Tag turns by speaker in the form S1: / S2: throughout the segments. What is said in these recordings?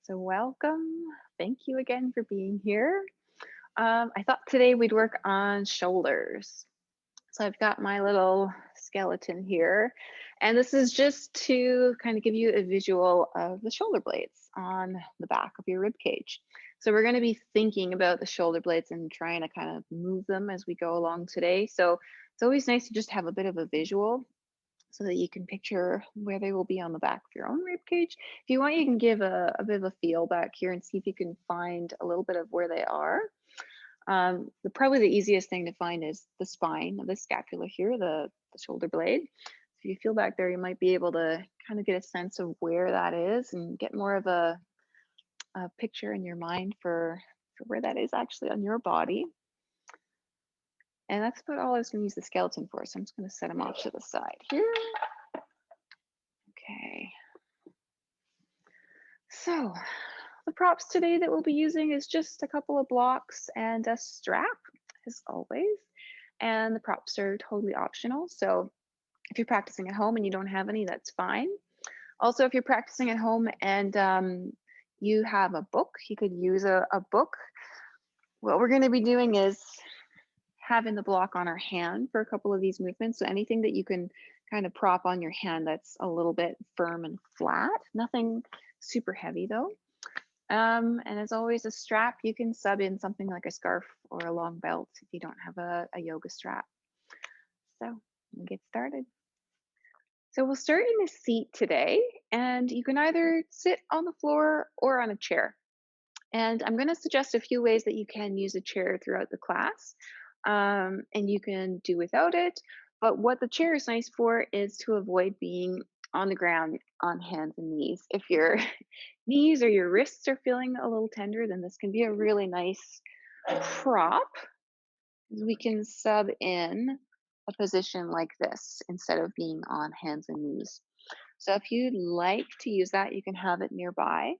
S1: So, welcome. Thank you again for being here. I thought today we'd work on shoulders. So, I've got my little skeleton here, and this is just to kind of give you a visual of the shoulder blades on the back of your rib cage. So, we're going to be thinking about the shoulder blades and trying to kind of move them as we go along today. So, it's always nice to just have a bit of a visual so that you can picture where they will be on the back of your own rib cage. If you want, you can give a bit of a feel back here and see if you can find a little bit of where they are. Probably the easiest thing to find is the spine of the scapula here, the shoulder blade. If you feel back there, you might be able to kind of get a sense of where that is and get more of a picture in your mind for where that is actually on your body. And that's about all I was going to use the skeleton for. So I'm just going to set him off to the side here. Okay. So the props today that we'll be using is just a couple of blocks and a strap, as always. And the props are totally optional. So if you're practicing at home and you don't have any, that's fine. Also, if you're practicing at home and you have a book, you could use a book. What we're going to be doing is having the block on our hand for a couple of these movements. So anything that you can kind of prop on your hand that's a little bit firm and flat, nothing super heavy though. And as always, a strap, you can sub in something like a scarf or a long belt if you don't have a yoga strap. So we'll get started. So we'll start in a seat today, and you can either sit on the floor or on a chair. And I'm going to suggest a few ways that you can use a chair throughout the class, and you can do without it. But what the chair is nice for is to avoid being on the ground on hands and knees. If your knees or your wrists are feeling a little tender, then this can be a really nice prop. We can sub in a position like this instead of being on hands and knees. So if you'd like to use that, you can have it nearby.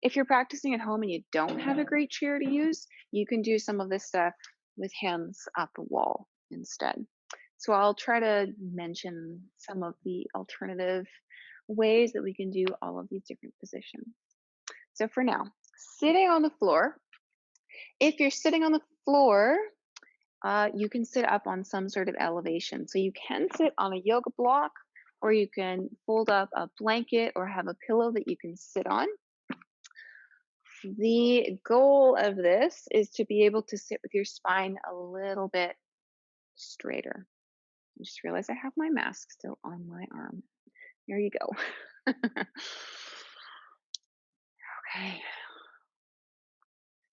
S1: If you're practicing at home and you don't have a great chair to use, you can do some of this stuff with hands up the wall instead. So I'll try to mention some of the alternative ways that we can do all of these different positions. So for now, sitting on the floor. If you're sitting on the floor, you can sit up on some sort of elevation. So you can sit on a yoga block, or you can fold up a blanket or have a pillow that you can sit on. The goal of this is to be able to sit with your spine a little bit straighter. I just realized I have my mask still on my arm. There you go. Okay.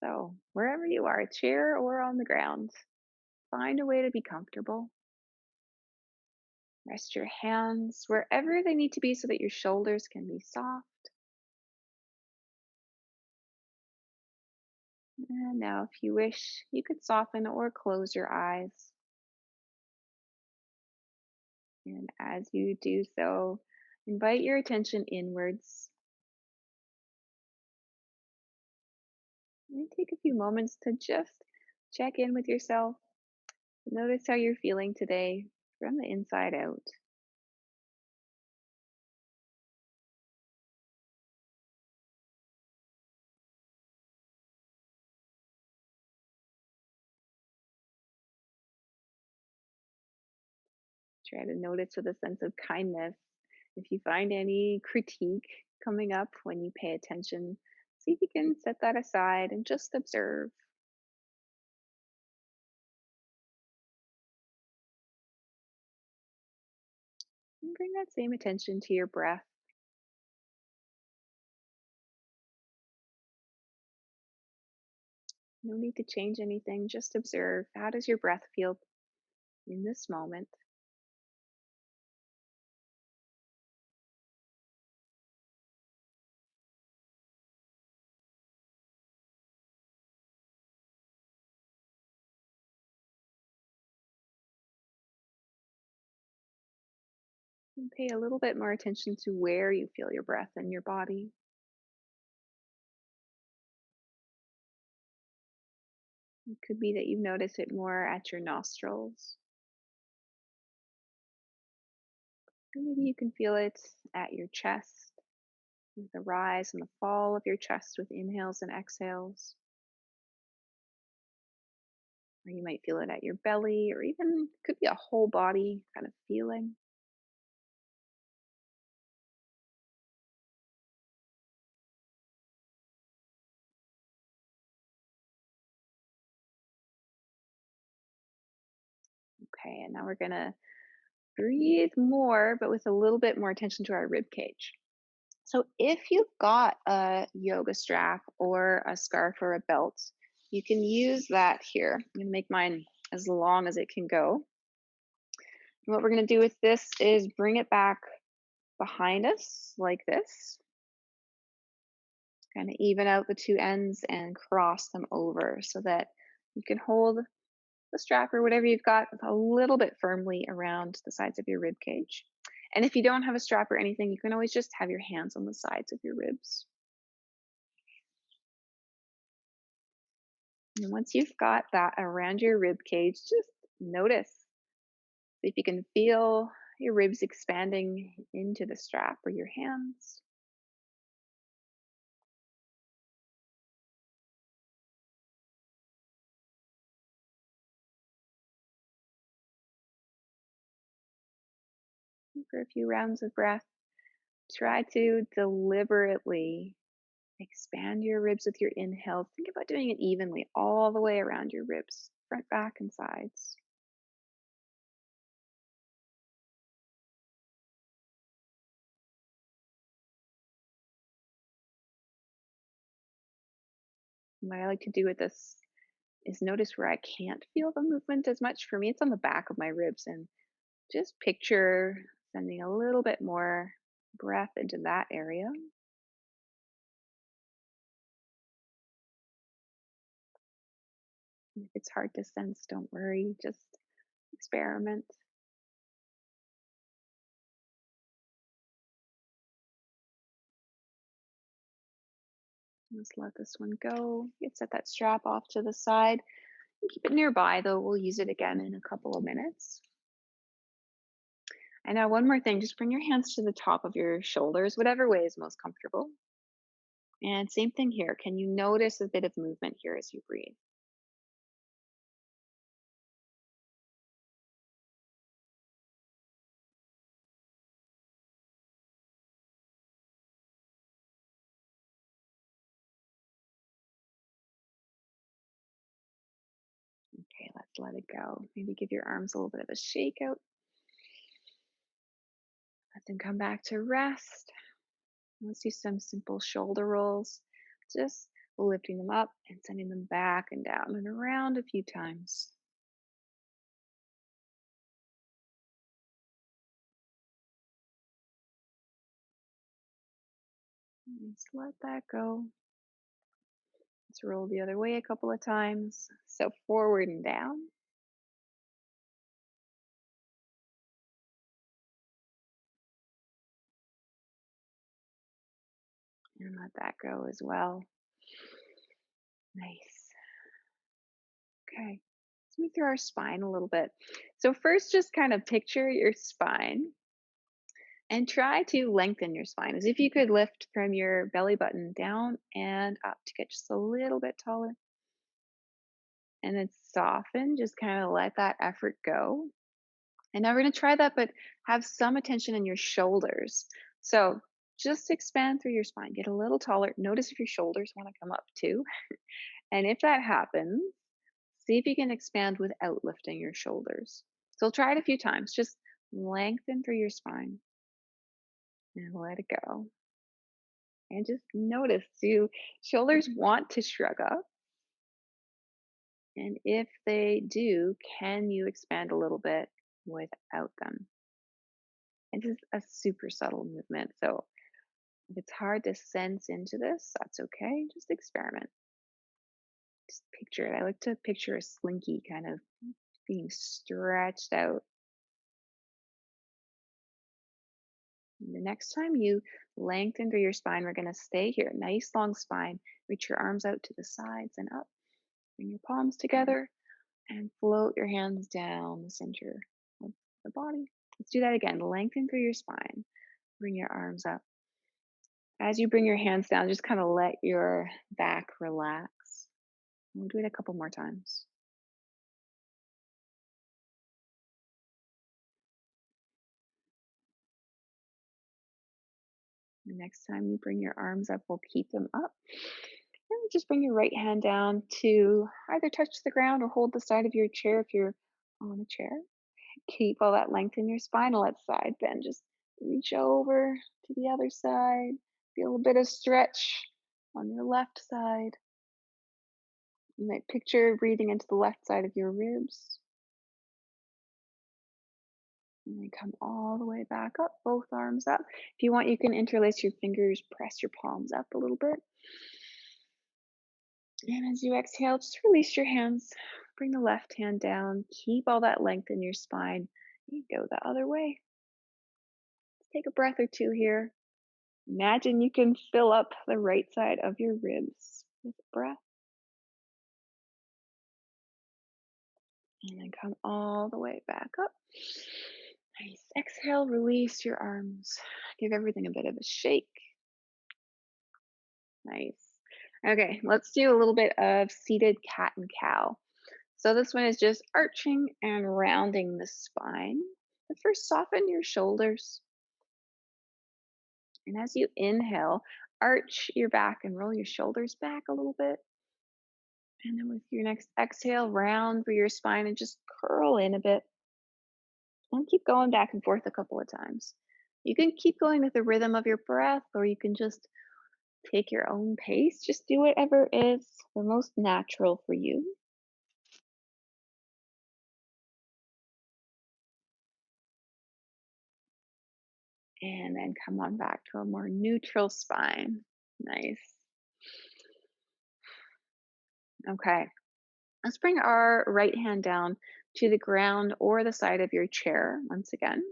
S1: So, wherever you are, a chair or on the ground, find a way to be comfortable. Rest your hands wherever they need to be so that your shoulders can be soft. And now, if you wish, you could soften or close your eyes. And as you do so, invite your attention inwards. And take a few moments to just check in with yourself. Notice how you're feeling today from the inside out. Try to notice with a sense of kindness. If you find any critique coming up when you pay attention, see if you can set that aside and just observe. And bring that same attention to your breath. No need to change anything, just observe. How does your breath feel in this moment? And pay a little bit more attention to where you feel your breath in your body. It could be that you notice it more at your nostrils. Or maybe you can feel it at your chest, The rise and the fall of your chest with inhales and exhales. Or you might feel it at your belly, or even could be a whole body kind of feeling. Okay, and now we're gonna breathe more, but with a little bit more attention to our rib cage. So if you've got a yoga strap or a scarf or a belt, you can use that here. I'm gonna make mine as long as it can go. And what we're gonna do with this is bring it back behind us like this, kind of even out the two ends and cross them over so that you can hold the strap or whatever you've got a little bit firmly around the sides of your rib cage. And if you don't have a strap or anything, you can always just have your hands on the sides of your ribs. And once you've got that around your rib cage, just notice if you can feel your ribs expanding into the strap or your hands. For a few rounds of breath, try to deliberately expand your ribs with your inhale. Think about doing it evenly all the way around your ribs, front, back, and sides. And what I like to do with this is notice where I can't feel the movement as much. For me, it's on the back of my ribs, and just picture sending a little bit more breath into that area. If it's hard to sense, don't worry, just experiment. Just let this one go. You can set that strap off to the side and keep it nearby, though we'll use it again in a couple of minutes. And now, one more thing, just bring your hands to the top of your shoulders, whatever way is most comfortable. And same thing here. Can you notice a bit of movement here as you breathe? Okay, let's let it go. Maybe give your arms a little bit of a shake out. Let them come back to rest. Let's do some simple shoulder rolls, just lifting them up and sending them back and down and around a few times. Just let that go. Let's roll the other way a couple of times. So forward and down, and let that go as well. Nice. Okay. Let's move through our spine a little bit. So, first, just kind of picture your spine and try to lengthen your spine as if you could lift from your belly button down and up to get just a little bit taller. And then soften, just kind of let that effort go. And now we're going to try that, but have some attention in your shoulders. So just expand through your spine, get a little taller. Notice if your shoulders want to come up too. And if that happens, see if you can expand without lifting your shoulders. So try it a few times. Just lengthen through your spine and let it go. And just notice, do shoulders want to shrug up? And if they do, can you expand a little bit without them? It's just a super subtle movement. So if it's hard to sense into this, that's okay. Just experiment. Just picture it. I like to picture a slinky kind of being stretched out. And the next time you lengthen through your spine, we're going to stay here. Nice long spine. Reach your arms out to the sides and up. Bring your palms together and float your hands down the center of the body. Let's do that again. Lengthen through your spine. Bring your arms up As you bring your hands down, just kind of let your back relax. We'll do it a couple more times. The next time you bring your arms up, we'll keep them up. And just bring your right hand down to either touch the ground or hold the side of your chair if you're on a chair. Keep all that length in your spine. Let side bend. Just reach over to the other side. Feel a bit of stretch on your left side. You might picture breathing into the left side of your ribs. And then come all the way back up, both arms up. If you want, you can interlace your fingers, press your palms up a little bit. And as you exhale, just release your hands. Bring the left hand down. Keep all that length in your spine. You go the other way. Take a breath or two here. Imagine you can fill up the right side of your ribs with breath. And then come all the way back up. Nice. Exhale, release your arms. Give everything a bit of a shake. Nice. Okay, let's do a little bit of seated cat and cow. So this one is just arching and rounding the spine. But first, soften your shoulders. And as you inhale, arch your back and roll your shoulders back a little bit. And then with your next exhale, round through your spine and just curl in a bit. And keep going back and forth a couple of times. You can keep going with the rhythm of your breath, or you can just take your own pace. Just do whatever is the most natural for you. And then come on back to a more neutral spine. Nice. Okay. Let's bring our right hand down to the ground or the side of your chair once again.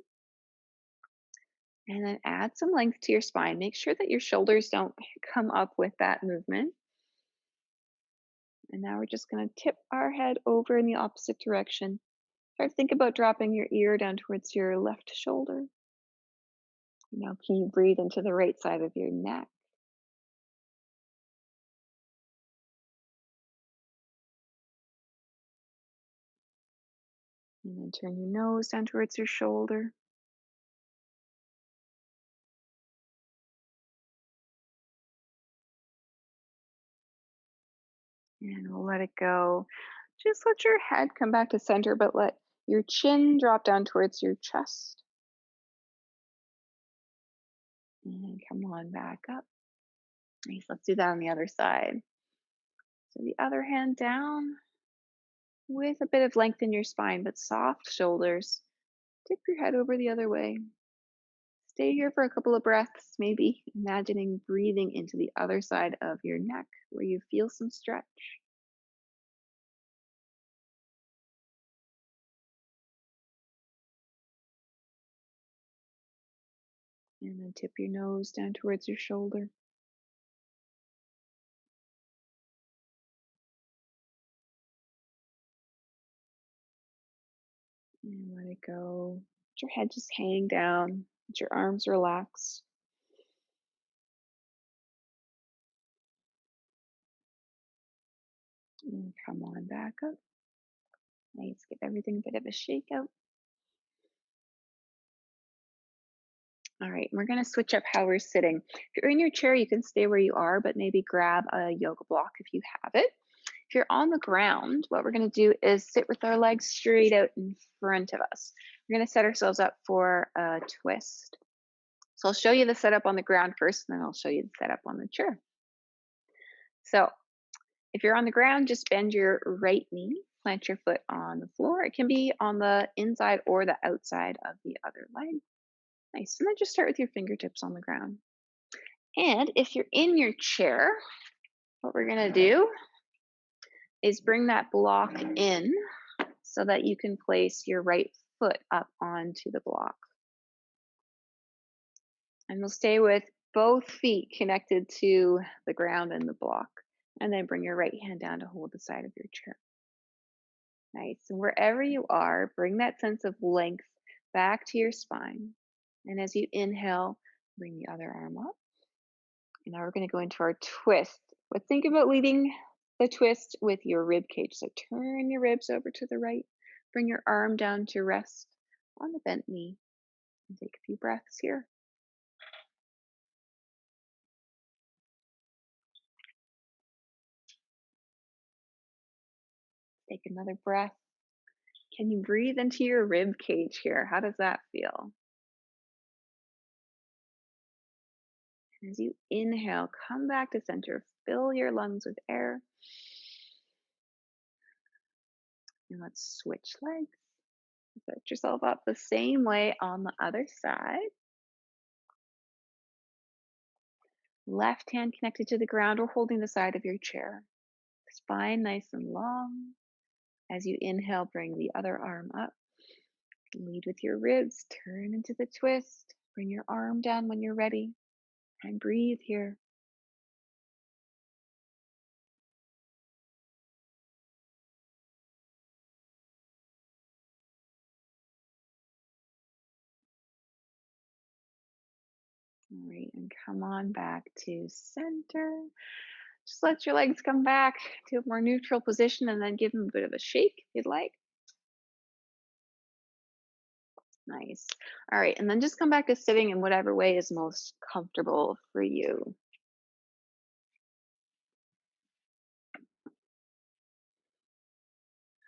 S1: And then add some length to your spine. Make sure that your shoulders don't come up with that movement. And now we're just going to tip our head over in the opposite direction. Start to think about dropping your ear down towards your left shoulder. Now, can you breathe into the right side of your neck? And then turn your nose down towards your shoulder. And we'll let it go. Just let your head come back to center, but let your chin drop down towards your chest. And come on back up. Nice. Let's do that on the other side. So the other hand down with a bit of length in your spine, but soft shoulders. Tip your head over the other way. Stay here for a couple of breaths, maybe imagining breathing into the other side of your neck where you feel some stretch. And then tip your nose down towards your shoulder. And let it go. Let your head just hang down. Let your arms relax. And come on back up. Nice. Give everything a bit of a shake out. All right, we're going to switch up how we're sitting. If you're in your chair, you can stay where you are, but maybe grab a yoga block if you have it. If you're on the ground, what we're going to do is sit with our legs straight out in front of us. We're going to set ourselves up for a twist. So I'll show you the setup on the ground first, and then I'll show you the setup on the chair. So if you're on the ground, just bend your right knee, plant your foot on the floor. It can be on the inside or the outside of the other leg. Nice. And then just start with your fingertips on the ground. And if you're in your chair, what we're going to do is bring that block in so that you can place your right foot up onto the block. And we'll stay with both feet connected to the ground and the block. And then bring your right hand down to hold the side of your chair. Nice. And wherever you are, bring that sense of length back to your spine. And as you inhale, bring the other arm up. And now we're going to go into our twist. But think about leading the twist with your rib cage. So turn your ribs over to the right. Bring your arm down to rest on the bent knee. And take a few breaths here. Take another breath. Can you breathe into your rib cage here? How does that feel? And as you inhale, come back to center. Fill your lungs with air. And let's switch legs. Set yourself up the same way on the other side. Left hand connected to the ground or holding the side of your chair. Spine nice and long. As you inhale, bring the other arm up. Lead with your ribs. Turn into the twist. Bring your arm down when you're ready. And breathe here. All right, and come on back to center. Just let your legs come back to a more neutral position and then give them a bit of a shake if you'd like. Nice. All right, and then just come back to sitting in whatever way is most comfortable for you.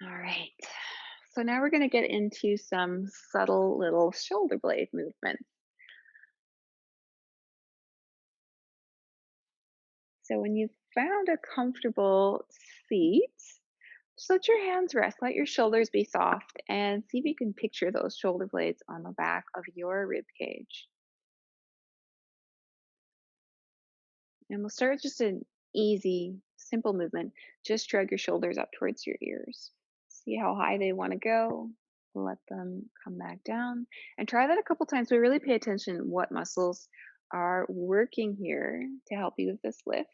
S1: All right. So now we're going to get into some subtle little shoulder blade movements. So when you've found a comfortable seat, just let your hands rest, let your shoulders be soft, and see if you can picture those shoulder blades on the back of your rib cage. And we'll start with just an easy, simple movement. Just drag your shoulders up towards your ears. See how high they want to go. Let them come back down. And try that a couple times, but really pay attention what muscles are working here to help you with this lift.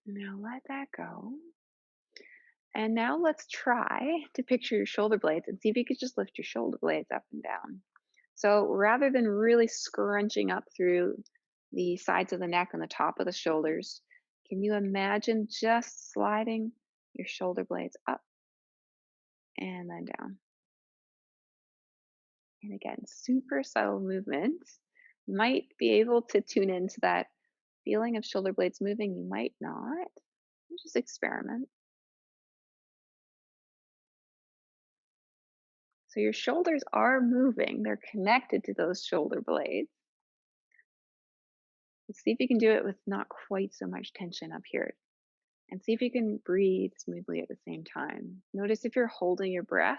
S1: Now let that go. And now let's try to picture your shoulder blades and see if you could just lift your shoulder blades up and down. So rather than really scrunching up through the sides of the neck and the top of the shoulders, can you imagine just sliding your shoulder blades up and then down? And again, super subtle movement. You might be able to tune into that feeling of shoulder blades moving. You might not. Just experiment. So your shoulders are moving, they're connected to those shoulder blades. See if you can do it with not quite so much tension up here. And see if you can breathe smoothly at the same time. Notice if you're holding your breath.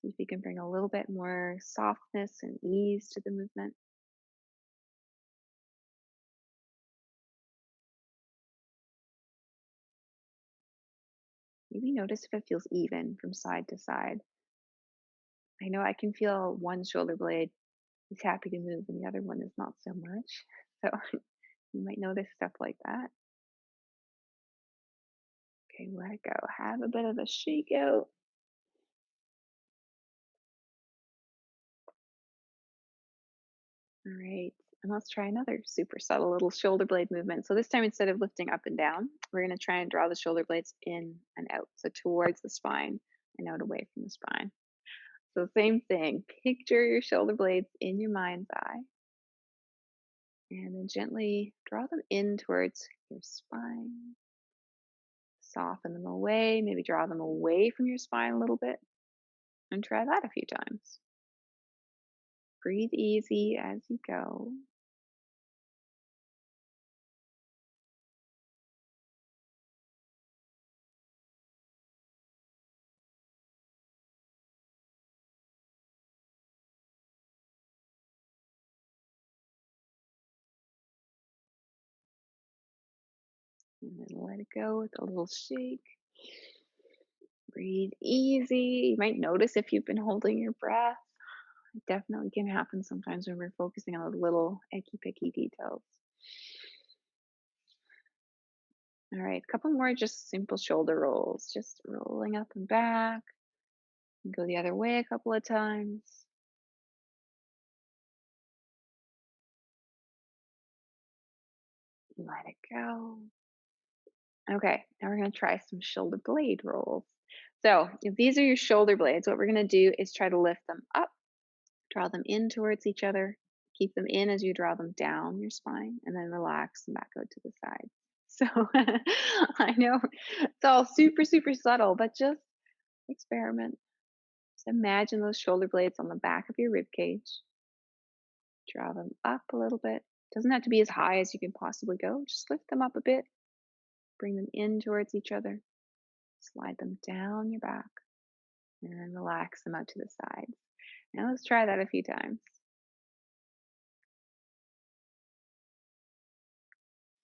S1: See if you can bring a little bit more softness and ease to the movement. Maybe notice if it feels even from side to side. I know I can feel one shoulder blade is happy to move and the other one is not so much. So you might notice stuff like that. Okay, let it go. Have a bit of a shake out. All right. And let's try another super subtle little shoulder blade movement. So this time, instead of lifting up and down, we're going to try and draw the shoulder blades in and out. So towards the spine and out away from the spine. So same thing. Picture your shoulder blades in your mind's eye. And then gently draw them in towards your spine. Soften them away. Maybe draw them away from your spine a little bit. And try that a few times. Breathe easy as you go. And then let it go with a little shake. Breathe easy. You might notice if you've been holding your breath. It definitely can happen sometimes when we're focusing on the little icky picky details. All right, a couple more just simple shoulder rolls, just rolling up and back. Go the other way a couple of times. Let it go. Okay, now we're going to try some shoulder blade rolls. So, if these are your shoulder blades, what we're going to do is try to lift them up, draw them in towards each other, keep them in as you draw them down your spine, and then relax them back out to the side. So, I know it's all super, super subtle, but just experiment. Just imagine those shoulder blades on the back of your rib cage. Draw them up a little bit. Doesn't have to be as high as you can possibly go. Just lift them up a bit. Bring them in towards each other. Slide them down your back and then relax them out to the sides. Now let's try that a few times.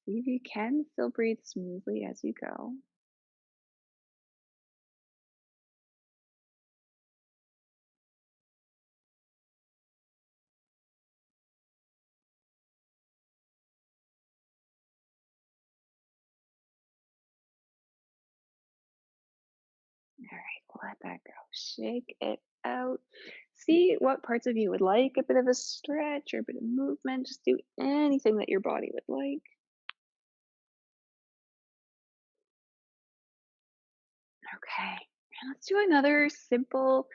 S1: See if you can still breathe smoothly as you go. All right, let that go. Shake it out. See what parts of you would like a bit of a stretch or a bit of movement. Just do anything that your body would like. Okay, and let's do another simple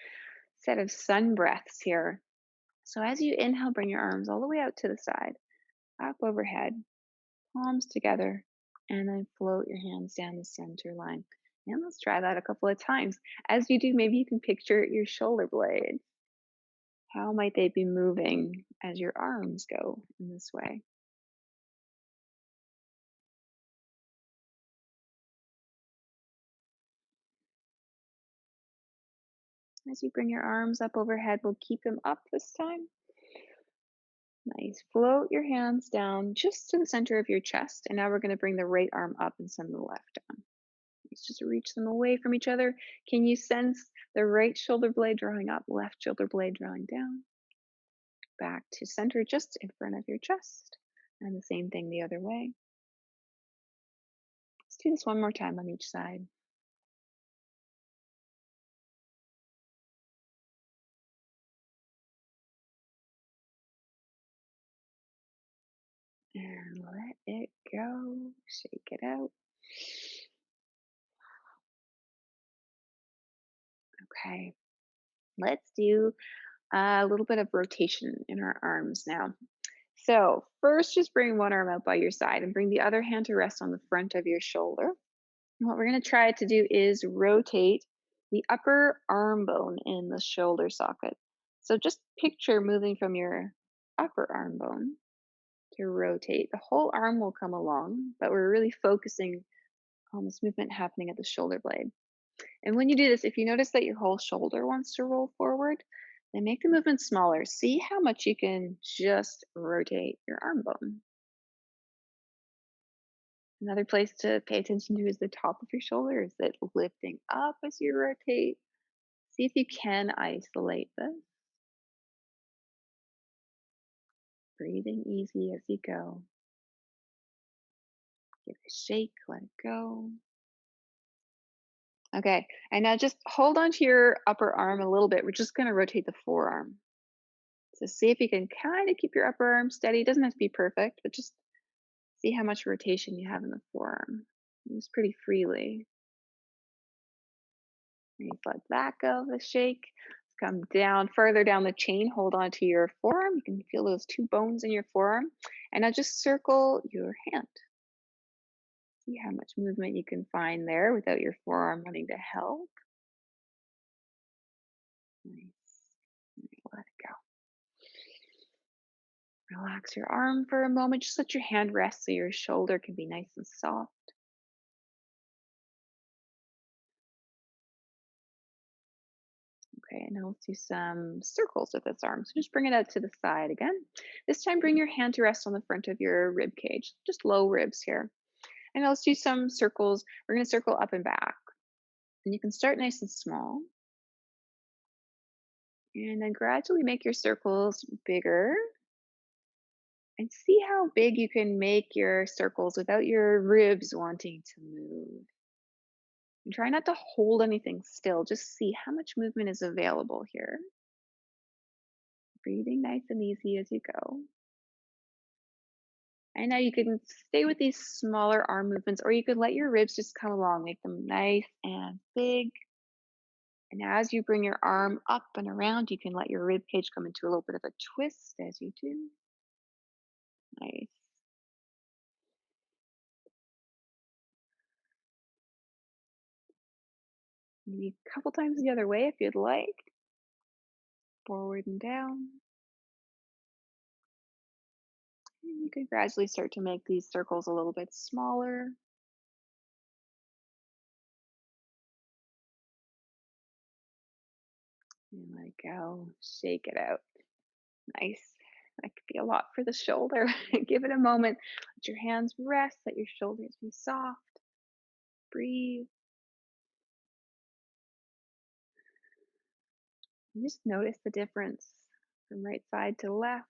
S1: set of sun breaths here. So as you inhale, bring your arms all the way out to the side, up overhead, palms together, and then float your hands down the center line. And let's try that a couple of times. As you do, maybe you can picture your shoulder blades. How might they be moving as your arms go in this way? As you bring your arms up overhead, we'll keep them up this time. Nice. Float your hands down just to the center of your chest. And now we're going to bring the right arm up and send the left down. Let's just reach them away from each other. Can you sense the right shoulder blade drawing up, left shoulder blade drawing down? Back to center just in front of your chest. And the same thing the other way. Let's do this one more time on each side. And let it go. Shake it out. Okay. Let's do a little bit of rotation in our arms now. So, first, just bring one arm out by your side and bring the other hand to rest on the front of your shoulder. And what we're going to try to do is rotate the upper arm bone in the shoulder socket. So, just picture moving from your upper arm bone to rotate. The whole arm will come along, but we're really focusing on this movement happening at the shoulder blade. And when you do this, if you notice that your whole shoulder wants to roll forward, then make the movement smaller. See how much you can just rotate your arm bone. Another place to pay attention to is the top of your shoulder. Is it lifting up as you rotate? See if you can isolate this. Breathing easy as you go. Give it a shake, let it go. Okay, and now just hold on to your upper arm a little bit. We're just going to rotate the forearm. So see if you can kind of keep your upper arm steady. It doesn't have to be perfect, but just see how much rotation you have in the forearm. Moves pretty freely. And you let that go, the shake. Come down further down the chain, hold on to your forearm. You can feel those two bones in your forearm. And now just circle your hand. See how much movement you can find there without your forearm running to help. Nice. Let it go. Relax your arm for a moment. Just let your hand rest so your shoulder can be nice and soft. Okay, and now let's do some circles with this arm. So just bring it out to the side again. This time, bring your hand to rest on the front of your rib cage, just low ribs here. And now let's do some circles. We're going to circle up and back. And you can start nice and small. And then gradually make your circles bigger. And see how big you can make your circles without your ribs wanting to move. And try not to hold anything still. Just see how much movement is available here. Breathing nice and easy as you go. And now you can stay with these smaller arm movements, or you could let your ribs just come along, make them nice and big. And as you bring your arm up and around, you can let your rib cage come into a little bit of a twist as you do. Nice. Maybe a couple times the other way if you'd like. Forward and down. And you can gradually start to make these circles a little bit smaller. And let it go. Shake it out. Nice. That could be a lot for the shoulder. Give it a moment. Let your hands rest. Let your shoulders be soft. Breathe. And just notice the difference from right side to left.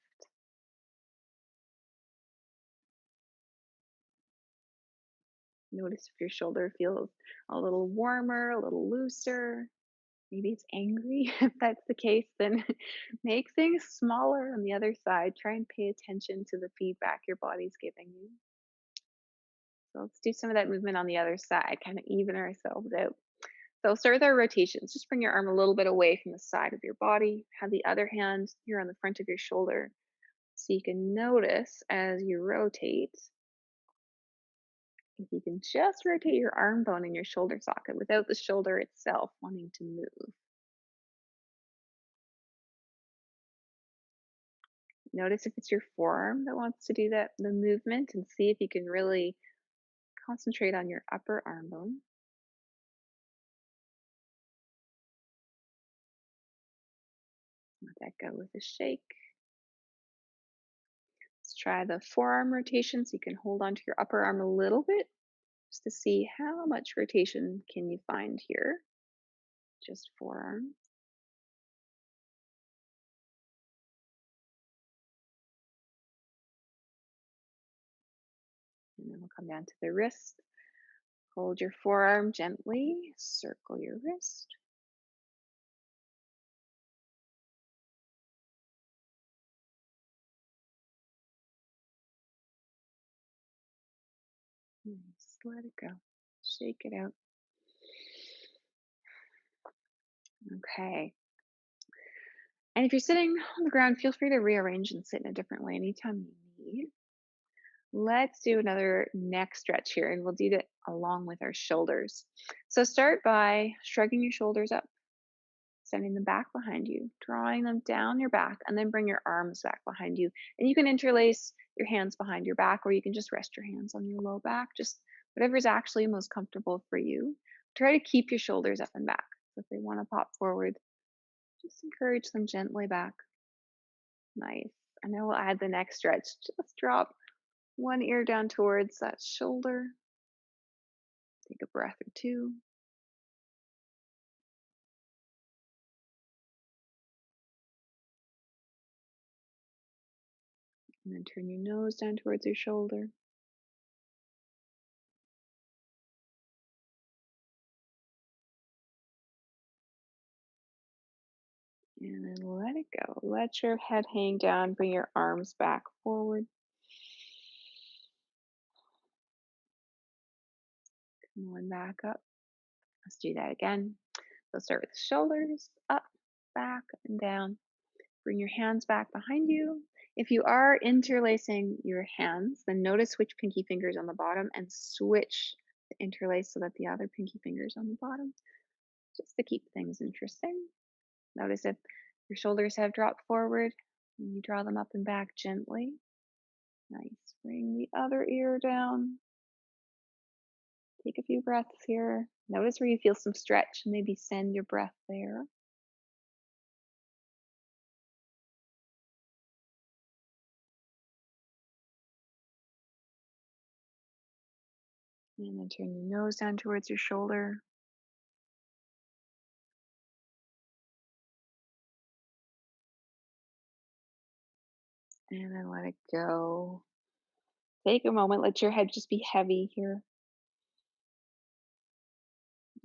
S1: Notice if your shoulder feels a little warmer, a little looser. Maybe it's angry. If that's the case, then make things smaller on the other side. Try and pay attention to the feedback your body's giving you. So let's do some of that movement on the other side, kind of even ourselves out. So start with our rotations. Just bring your arm a little bit away from the side of your body. Have the other hand here on the front of your shoulder. So you can notice as you rotate, if you can just rotate your arm bone in your shoulder socket without the shoulder itself wanting to move. Notice if it's your forearm that wants to do the movement, and see if you can really concentrate on your upper arm bone. Let that go with a shake. Let's try the forearm rotation, so you can hold onto your upper arm a little bit just to see how much rotation can you find here. Just forearm. And then we'll come down to the wrist. Hold your forearm gently, circle your wrist. And just let it go. Shake it out. Okay. And if you're sitting on the ground, feel free to rearrange and sit in a different way anytime you need. Let's do another neck stretch here, and we'll do that along with our shoulders. So start by shrugging your shoulders up, sending them back behind you, drawing them down your back, and then bring your arms back behind you. And you can interlace your hands behind your back, or you can just rest your hands on your low back, just whatever is actually most comfortable for you. Try to keep your shoulders up and back. So if they want to pop forward, just encourage them gently back. Nice. And then we'll add the neck stretch. Just drop one ear down towards that shoulder. Take a breath or two. And then turn your nose down towards your shoulder. And then let it go. Let your head hang down. Bring your arms back forward. Come on back up. Let's do that again. So start with the shoulders, up, back, and down. Bring your hands back behind you. If you are interlacing your hands, then notice which pinky finger's on the bottom and switch the interlace so that the other pinky finger's on the bottom, just to keep things interesting. Notice if your shoulders have dropped forward and you draw them up and back gently. Nice. Bring the other ear down. Take a few breaths here. Notice where you feel some stretch and maybe send your breath there. And then turn your nose down towards your shoulder. And then let it go. Take a moment. Let your head just be heavy here.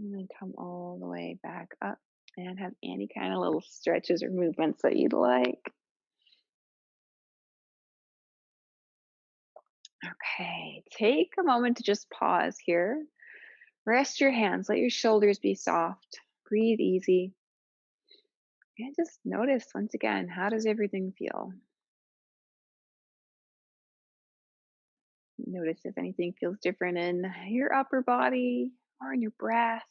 S1: And then come all the way back up and have any kind of little stretches or movements that you'd like. Okay, take a moment to just pause here. Rest your hands, let your shoulders be soft. Breathe easy. And just notice once again, how does everything feel? Notice if anything feels different in your upper body or in your breath.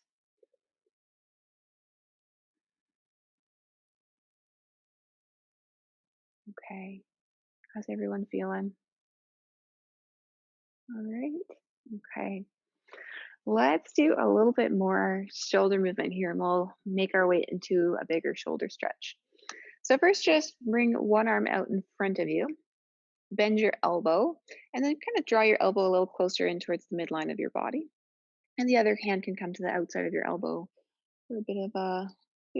S1: Okay, how's everyone feeling? All right. Okay, let's do a little bit more shoulder movement here and we'll make our way into a bigger shoulder stretch. So, first, just bring one arm out in front of you, bend your elbow, and then kind of draw your elbow a little closer in towards the midline of your body. And the other hand can come to the outside of your elbow for a bit of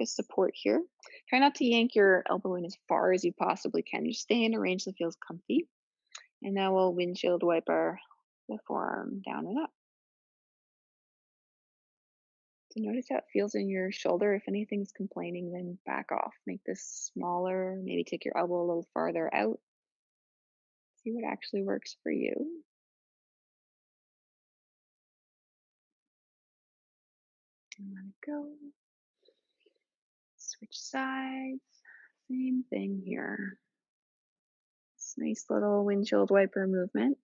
S1: support here. Try not to yank your elbow in as far as you possibly can. Just stay in a range that feels comfy. And now we'll windshield wiper the forearm down and up. So notice how it feels in your shoulder. If anything's complaining, then back off. Make this smaller. Maybe take your elbow a little farther out. See what actually works for you. And let it go. Switch sides. Same thing here. This nice little windshield wiper movement.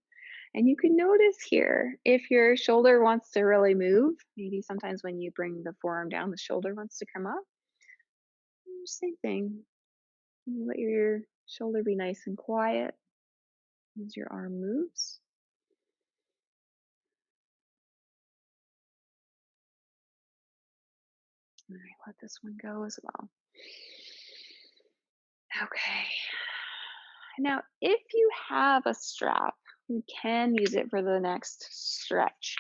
S1: And you can notice here if your shoulder wants to really move, maybe sometimes when you bring the forearm down, the shoulder wants to come up. Same thing. You let your shoulder be nice and quiet as your arm moves. All right, let this one go as well. Okay. Now, if you have a strap, you can use it for the next stretch.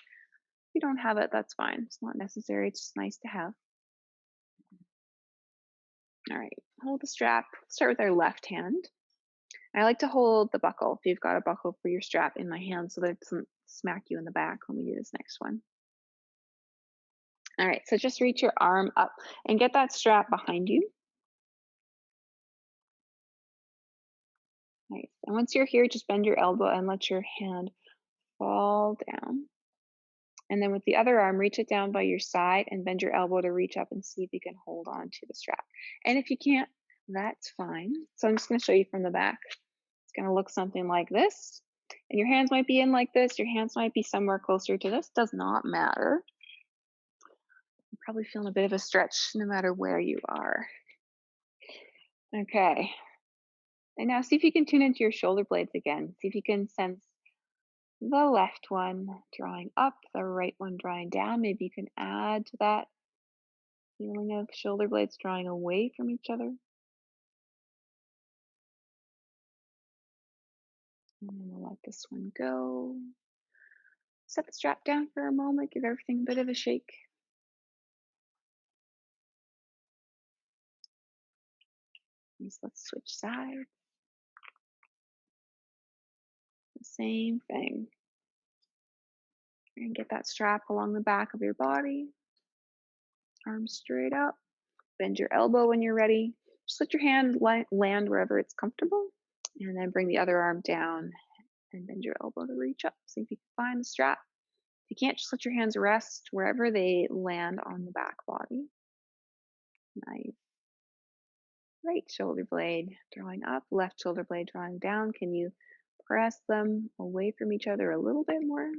S1: If you don't have it, that's fine. It's not necessary. It's just nice to have. All right, hold the strap. Start with our left hand. I like to hold the buckle, if you've got a buckle for your strap, in my hand so that it doesn't smack you in the back when we do this next one. All right, so just reach your arm up and get that strap behind you. Nice. And once you're here, just bend your elbow and let your hand fall down. And then with the other arm, reach it down by your side and bend your elbow to reach up and see if you can hold on to the strap. And if you can't, that's fine. So I'm just going to show you from the back. It's going to look something like this. And your hands might be in like this. Your hands might be somewhere closer to this. Does not matter. You're probably feeling a bit of a stretch no matter where you are. Okay. And now see if you can tune into your shoulder blades again. See if you can sense the left one drawing up, the right one drawing down. Maybe you can add to that feeling of shoulder blades drawing away from each other. And then we'll let this one go. Set the strap down for a moment, give everything a bit of a shake. Let's switch sides. The same thing. And get that strap along the back of your body. Arms straight up. Bend your elbow when you're ready. Just let your hand land wherever it's comfortable. And then bring the other arm down and bend your elbow to reach up. See if you can find the strap. If you can't, just let your hands rest wherever they land on the back body. Nice. Right shoulder blade drawing up, left shoulder blade drawing down. Can you press them away from each other a little bit more?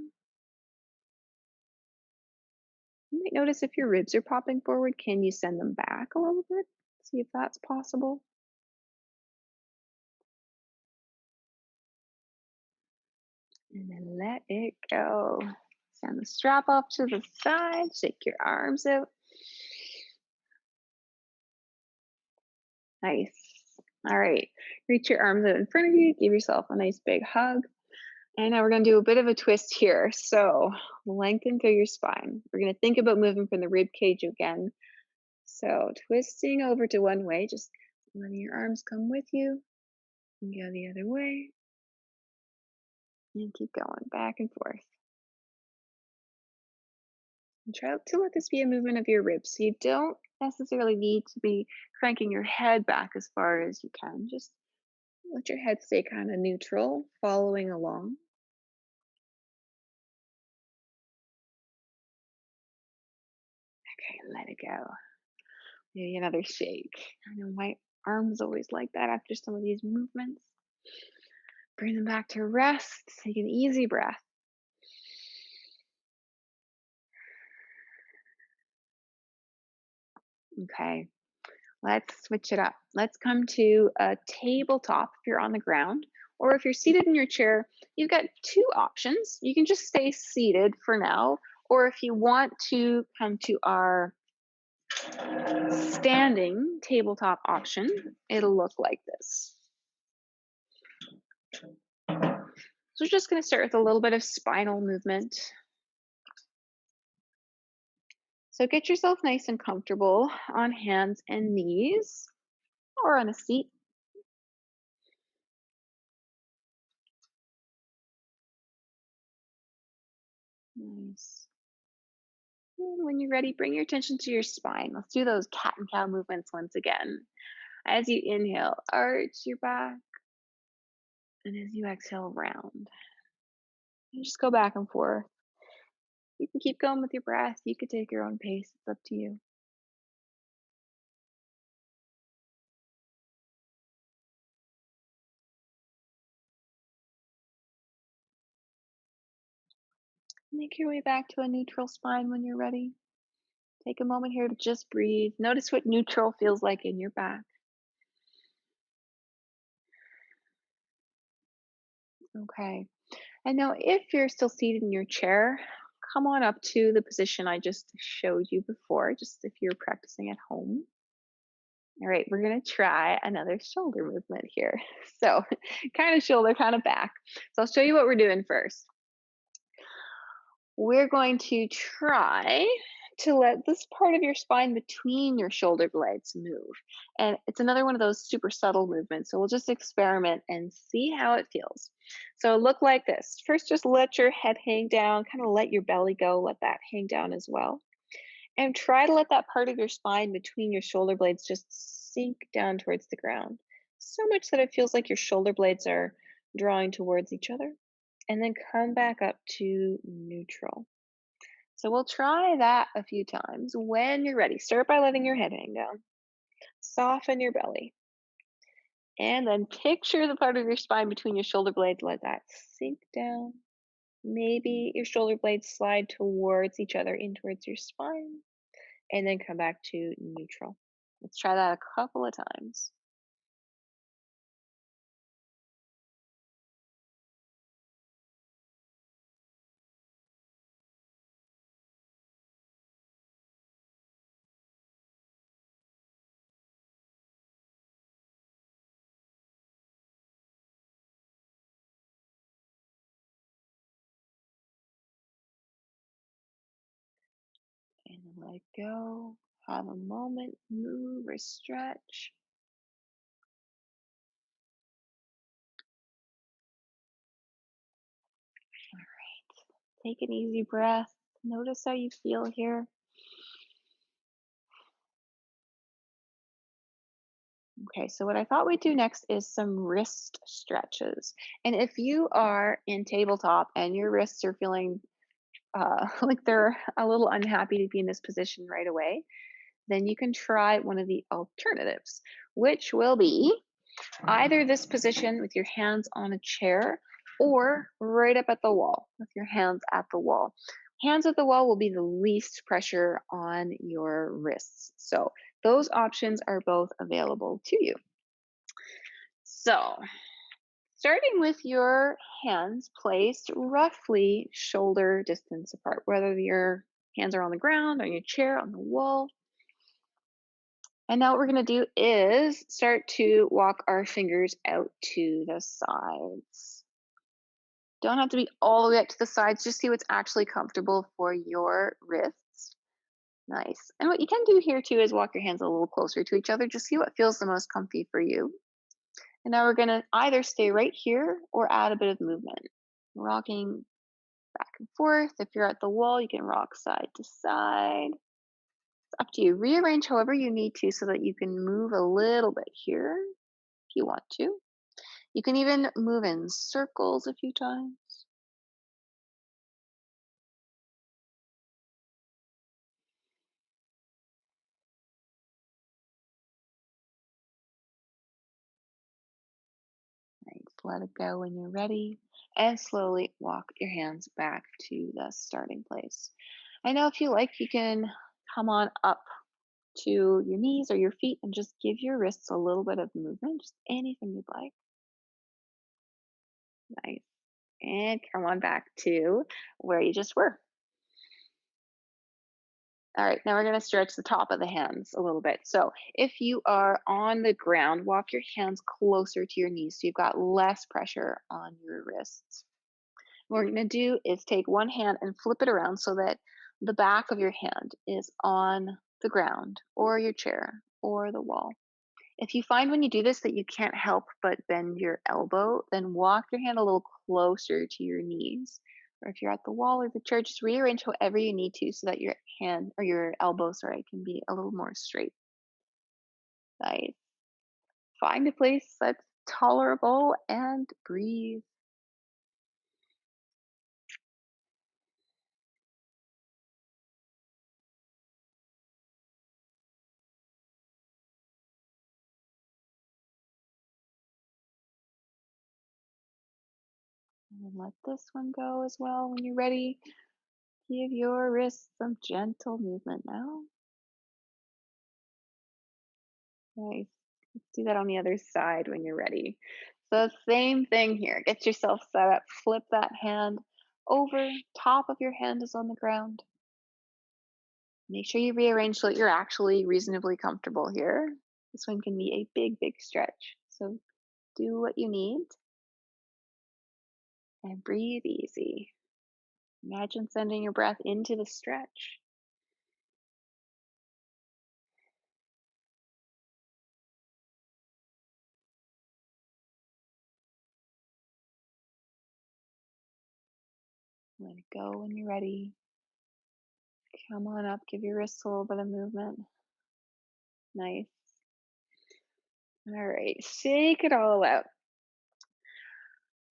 S1: You might notice if your ribs are popping forward, can you send them back a little bit? See if that's possible. And then let it go. Send the strap off to the side, shake your arms out. Nice. All right. Reach your arms out in front of you, give yourself a nice big hug. And now we're going to do a bit of a twist here. So lengthen through your spine. We're going to think about moving from the rib cage again. So twisting over to one way, just letting your arms come with you and go the other way. And keep going back and forth. And try to let this be a movement of your ribs. So you don't necessarily need to be cranking your head back as far as you can. Just let your head stay kind of neutral, following along. Okay, let it go. Maybe another shake. I know my arms always like that after some of these movements. Bring them back to rest. Take an easy breath. Okay, let's switch it up. Let's come to a tabletop if you're on the ground, or if you're seated in your chair, you've got two options. You can just stay seated for now, or if you want to come to our standing tabletop option, it'll look like this. So we're just going to start with a little bit of spinal movement. So get yourself nice and comfortable on hands and knees or on a seat. Nice. And when you're ready, bring your attention to your spine. Let's do those cat and cow movements once again. As you inhale, arch your back. And as you exhale, round. And just go back and forth. You can keep going with your breath. You could take your own pace. It's up to you. Make your way back to a neutral spine when you're ready. Take a moment here to just breathe. Notice what neutral feels like in your back. Okay. And now, if you're still seated in your chair, come on up to the position I just showed you before, just if you're practicing at home. All right, we're going to try another shoulder movement here. So, kind of shoulder, kind of back. So, I'll show you what we're doing first. We're going to try to let this part of your spine between your shoulder blades move. And it's another one of those super subtle movements. So we'll just experiment and see how it feels. So look like this. First, just let your head hang down, kind of let your belly go, let that hang down as well. And try to let that part of your spine between your shoulder blades just sink down towards the ground. So much that it feels like your shoulder blades are drawing towards each other. And then come back up to neutral. So we'll try that a few times. When you're ready, start by letting your head hang down. Soften your belly. And then picture the part of your spine between your shoulder blades. Let that sink down. Maybe your shoulder blades slide towards each other in towards your spine. And then come back to neutral. Let's try that a couple of times. And then let it go. Have a moment, move or stretch. All right. Take an easy breath. Notice how you feel here. Okay, so what I thought we'd do next is some wrist stretches. And if you are in tabletop and your wrists are feeling like they're a little unhappy to be in this position right away, then you can try one of the alternatives, which will be either this position with your hands on a chair or right up at the wall with your hands at the wall. Hands at the wall will be the least pressure on your wrists. So those options are both available to you. So, starting with your hands placed roughly shoulder distance apart, whether your hands are on the ground, on your chair, on the wall. And now what we're going to do is start to walk our fingers out to the sides. Don't have to be all the way up to the sides, just see what's actually comfortable for your wrists. Nice. And what you can do here too is walk your hands a little closer to each other, just see what feels the most comfy for you. And now we're going to either stay right here or add a bit of movement. Rocking back and forth. If you're at the wall, you can rock side to side. It's up to you. Rearrange however you need to so that you can move a little bit here if you want to. You can even move in circles a few times. Nice. Let it go when you're ready. And slowly walk your hands back to the starting place. I know if you like, you can come on up to your knees or your feet and just give your wrists a little bit of movement, just anything you'd like. Nice. And come on back to where you just were. All right, now we're going to stretch the top of the hands a little bit. So if you are on the ground, walk your hands closer to your knees so you've got less pressure on your wrists. What we're going to do is take one hand and flip it around so that the back of your hand is on the ground or your chair or the wall. If you find when you do this that you can't help but bend your elbow, then walk your hand a little closer to your knees. Or if you're at the wall or the chair, just rearrange however you need to so that your hand or your elbow, sorry, can be a little more straight. Nice. Find a place that's tolerable and breathe. And then let this one go as well when you're ready. Give your wrists some gentle movement now. Nice. Let's do that on the other side when you're ready. So, same thing here. Get yourself set up. Flip that hand over. Top of your hand is on the ground. Make sure you rearrange so that you're actually reasonably comfortable here. This one can be a big, big stretch. So, do what you need and breathe easy. Imagine sending your breath into the stretch. Let it go when you're ready. Come on up. Give your wrists a little bit of movement. Nice. All right. Shake it all out.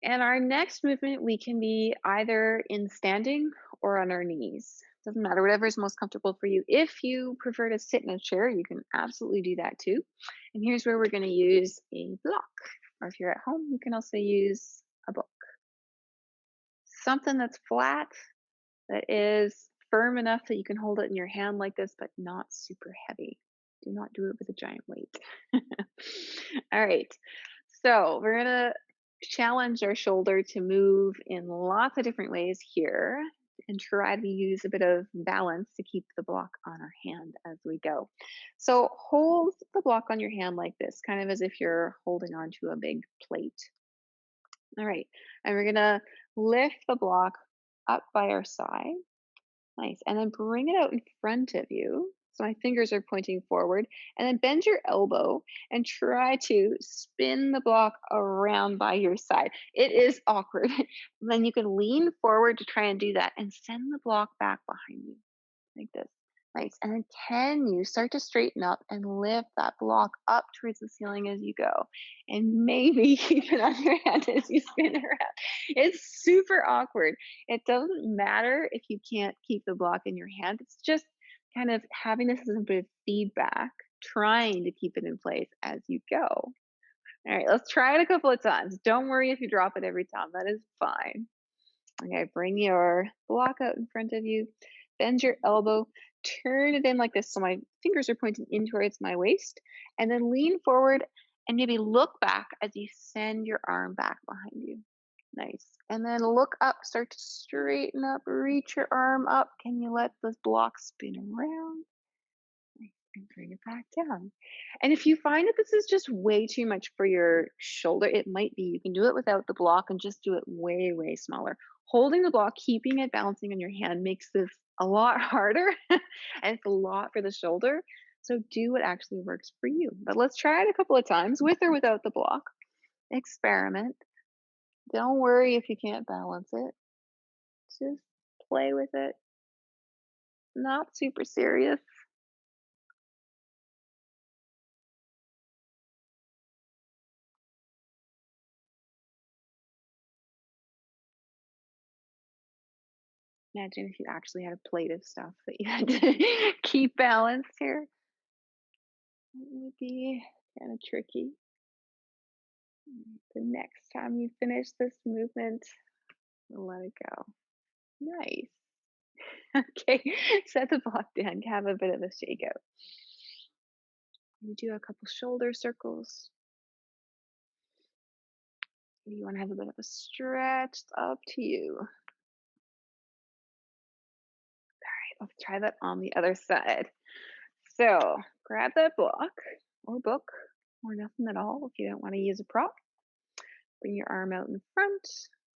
S1: And our next movement, we can be either in standing or on our knees. Doesn't matter, whatever is most comfortable for you. If you prefer to sit in a chair, you can absolutely do that too. And here's where we're going to use a block. Or if you're at home, you can also use a book. Something that's flat, that is firm enough that you can hold it in your hand like this, but not super heavy. Do not do it with a giant weight. All right. So we're going to challenge our shoulder to move in lots of different ways here and try to use a bit of balance to keep the block on our hand as we go. So hold the block on your hand like this, kind of as if you're holding onto a big plate. All right. And we're going to lift the block up by our side. Nice. And then bring it out in front of you. So my fingers are pointing forward. And then bend your elbow and try to spin the block around by your side. It is awkward. Then you can lean forward to try and do that and send the block back behind you like this. Nice. And then can you start to straighten up and lift that block up towards the ceiling as you go? And maybe keep it on your hand as you spin around. It's super awkward. It doesn't matter if you can't keep the block in your hand. It's just kind of having this as a bit of feedback, trying to keep it in place as you go. All right, let's try it a couple of times. Don't worry if you drop it every time. That is fine. Okay, bring your block out in front of you. Bend your elbow, turn it in like this so my fingers are pointing in towards my waist, and then lean forward and maybe look back as you send your arm back behind you. Nice. And then look up, start to straighten up, reach your arm up. Can you let this block spin around? Nice. And bring it back down. And if you find that this is just way too much for your shoulder, it might be. You can do it without the block and just do it way, way smaller. Holding the block, keeping it balancing on your hand makes this a lot harder and it's a lot for the shoulder. So do what actually works for you. But let's try it a couple of times with or without the block. Experiment. Don't worry if you can't balance it. Just play with it. Not super serious. Imagine if you actually had a plate of stuff that you had to keep balanced here. It would be kind of tricky. The next time you finish this movement, let it go. Nice. Okay, set the block down. Have a bit of a shake out. You do a couple shoulder circles. Maybe you want to have a bit of a stretch. It's up to you. Let's try that on the other side. So grab that block or book or nothing at all if you don't want to use a prop. Bring your arm out in front,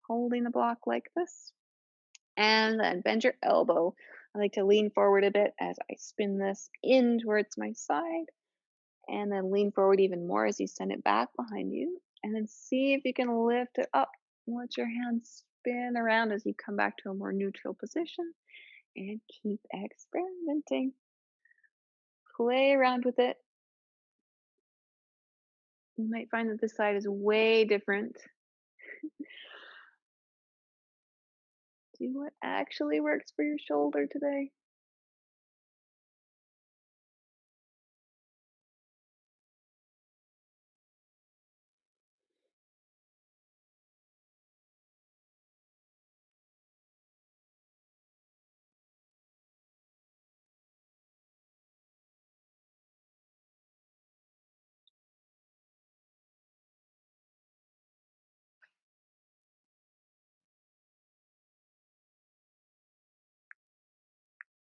S1: holding the block like this. And then bend your elbow. I like to lean forward a bit as I spin this in towards my side. And then lean forward even more as you send it back behind you. And then see if you can lift it up. Let your hands spin around as you come back to a more neutral position. And keep experimenting. Play around with it. You might find that this side is way different. Do what actually works for your shoulder today.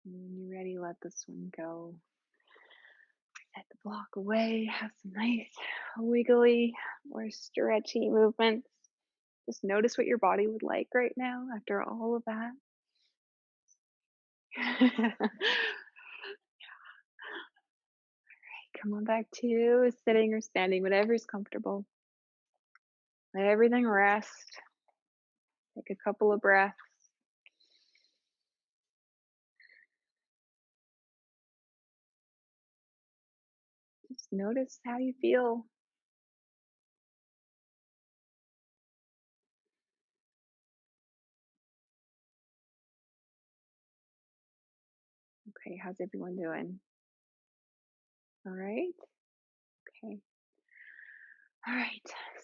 S1: And when you're ready, let this one go. Set the block away. Have some nice wiggly or stretchy movements. Just notice what your body would like right now after all of that. Come on back to sitting or standing, whatever's comfortable. Let everything rest. Take a couple of breaths. Just notice how you feel. Okay, how's everyone doing? All right. Okay. All right.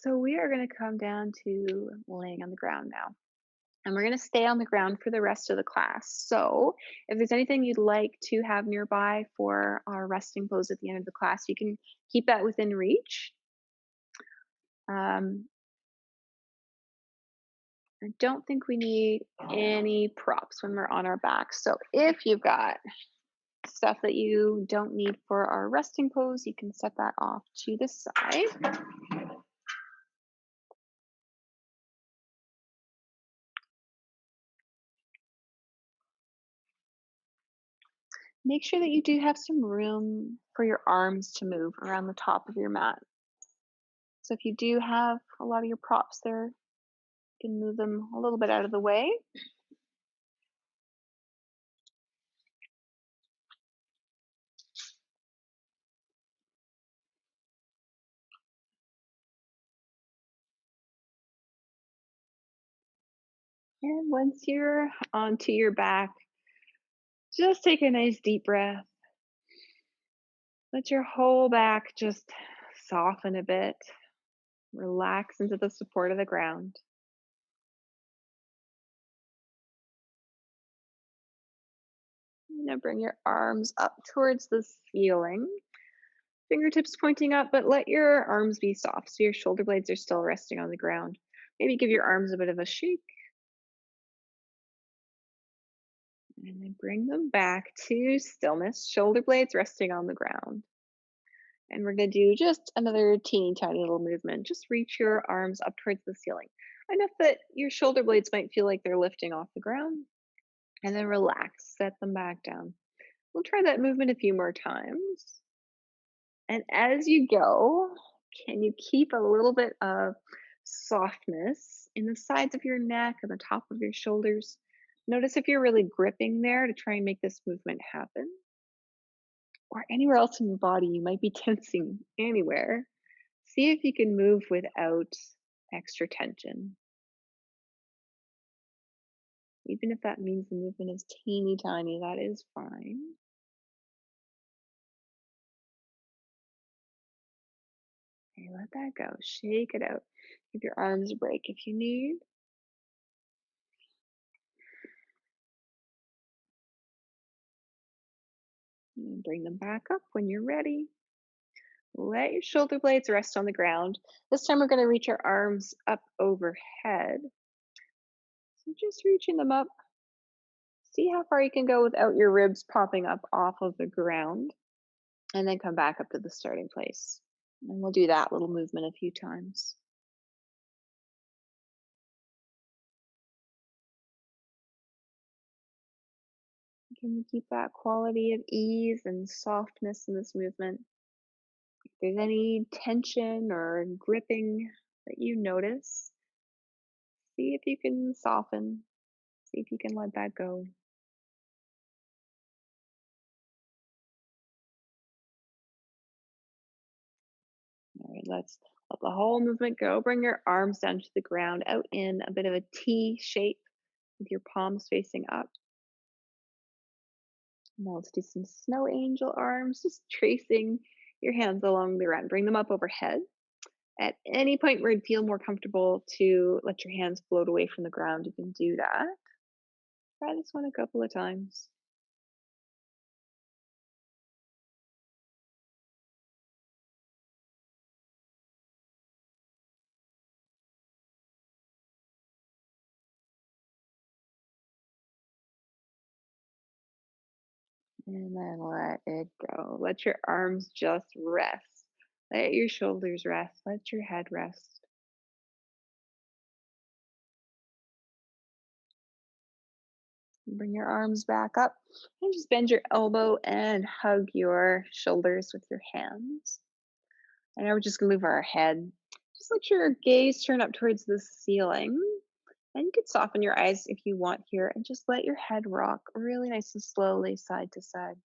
S1: So we are going to come down to laying on the ground now. And we're going to stay on the ground for the rest of the class. So if there's anything you'd like to have nearby for our resting pose at the end of the class, you can keep that within reach. Um, I don't think we need any props when we're on our back. So if you've got stuff that you don't need for our resting pose, you can set that off to the side. Make sure that you do have some room for your arms to move around the top of your mat. So if you do have a lot of your props there, you can move them a little bit out of the way. And once you're onto your back, just take a nice deep breath. Let your whole back just soften a bit. Relax into the support of the ground. Now bring your arms up towards the ceiling. Fingertips pointing up, but let your arms be soft so your shoulder blades are still resting on the ground. Maybe give your arms a bit of a shake. And then bring them back to stillness, shoulder blades resting on the ground. And we're going to do just another teeny tiny little movement. Just reach your arms up towards the ceiling. Enough that your shoulder blades might feel like they're lifting off the ground. And then relax, set them back down. We'll try that movement a few more times. And as you go, can you keep a little bit of softness in the sides of your neck and the top of your shoulders? Notice if you're really gripping there to try and make this movement happen, or anywhere else in your body you might be tensing anywhere. See if you can move without extra tension, even if that means the movement is teeny tiny, that is fine. Okay, let that go. Shake it out. Give your arms a break if you need. And bring them back up when you're ready. Let your shoulder blades rest on the ground. This time we're going to reach our arms up overhead. So just reaching them up. See how far you can go without your ribs popping up off of the ground. And then come back up to the starting place. And we'll do that little movement a few times. Can you keep that quality of ease and softness in this movement? If there's any tension or gripping that you notice, see if you can soften, see if you can let that go. All right, let's let the whole movement go. Bring your arms down to the ground, out in a bit of a T shape with your palms facing up. Now let's do some snow angel arms, just tracing your hands along the ground. Bring them up overhead. At any point where you'd feel more comfortable to let your hands float away from the ground, you can do that. Try this one a couple of times. And then let it go. Let your arms just rest. Let your shoulders rest. Let your head rest. Bring your arms back up and just bend your elbow and hug your shoulders with your hands. And now we're just gonna move our head. Just let your gaze turn up towards the ceiling. And you can soften your eyes if you want here and just let your head rock really nice and slowly side to side.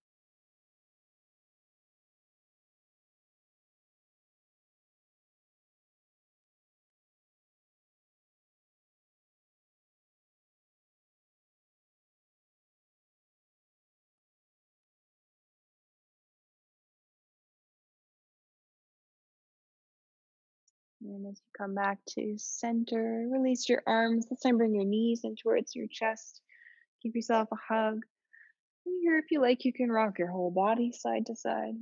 S1: And as you come back to center, release your arms. This time, bring your knees in towards your chest. Give yourself a hug. And here, if you like, you can rock your whole body side to side.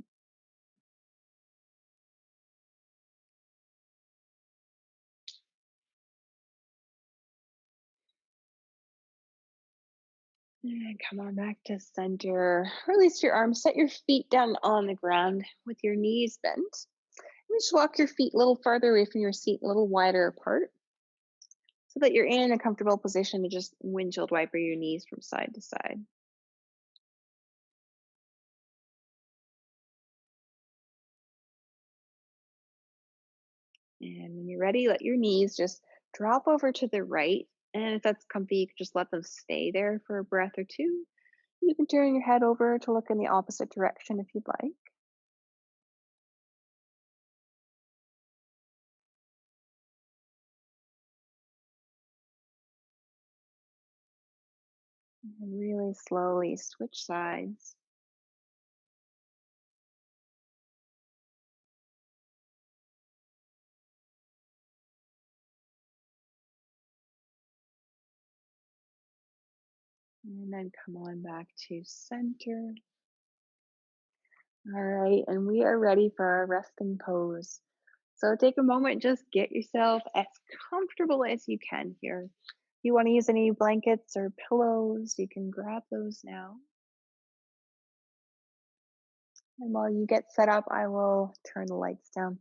S1: And come on back to center. Release your arms. Set your feet down on the ground with your knees bent. And just walk your feet a little farther away from your seat, a little wider apart, so that you're in a comfortable position to just windshield wiper your knees from side to side. And when you're ready, let your knees just drop over to the right. And if that's comfy, you can just let them stay there for a breath or two. You can turn your head over to look in the opposite direction if you'd like. And really slowly switch sides. And then come on back to center. All right, and we are ready for our resting pose. So take a moment, just get yourself as comfortable as you can here. If you want to use any blankets or pillows, you can grab those now. And while you get set up, I will turn the lights down.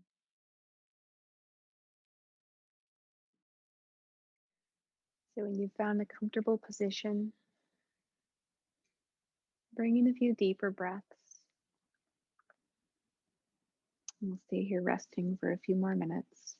S1: So when you've found a comfortable position, bring in a few deeper breaths. And we'll stay here resting for a few more minutes.